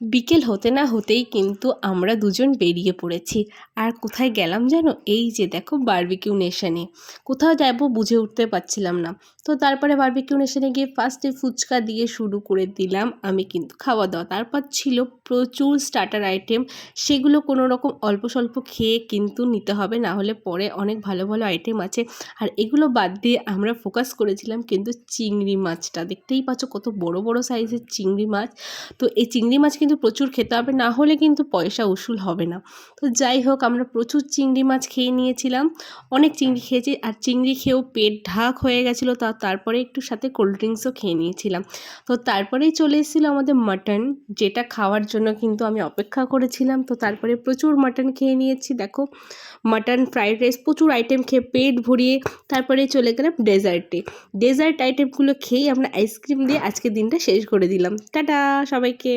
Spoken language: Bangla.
বিকেল হতে না হতেই কিন্তু আমরা দুজন বেরিয়ে পড়েছি। আর কোথায় গেলাম জানো? এই যে দেখো বারবিকিউ নেশনে। কোথাও যাবো বুঝে উঠতে পারছিলাম না। তো তারপরে বারবিকিউ নেশনে গিয়ে ফার্স্টে ফুচকা দিয়ে শুরু করে দিলাম আমি কিন্তু খাওয়া দাওয়া। তারপর ছিল প্রচুর স্টার্টার আইটেম, সেগুলো কোনো রকম অল্প স্বল্প খেয়ে কিন্তু নিতে হবে, না হলে পরে অনেক ভালো ভালো আইটেম আছে। আর এগুলো বাদ দিয়ে আমরা ফোকাস করেছিলাম কিন্তু চিংড়ি মাছটা। দেখতেই পাচ্ছ কত বড় বড় সাইজের চিংড়ি মাছ। তো এই চিংড়ি মাছ কিন্তু প্রচুর খেতে হবে, না হলে কিন্তু পয়সা উসুল হবে না। তো যাই হোক, আমরা প্রচুর চিংড়ি মাছ খেয়ে নিয়েছিলাম, অনেক চিংড়ি খেয়েছি। আর চিংড়ি খেয়েও পেট ঢাক হয়ে গেছিলো, তারপরে একটু সাথে কোল্ড ড্রিঙ্কসও খেয়ে নিয়েছিলাম। তো তারপরেই চলে এসেছিলো আমাদের মাটন, যেটা খাওয়ার জন্য কিন্তু আমি অপেক্ষা করেছিলাম। তো তারপরে প্রচুর মাটন খেয়ে নিয়েছি। দেখো, মাটন ফ্রাইড রাইস, প্রচুর আইটেম খেয়ে পেট ভরিয়ে তারপরে চলে গেলাম ডেজার্টে। ডেজার্ট আইটেমগুলো খেয়েই আমরা আইসক্রিম দিয়ে আজকের দিনটা শেষ করে দিলাম। টাটা সবাইকে।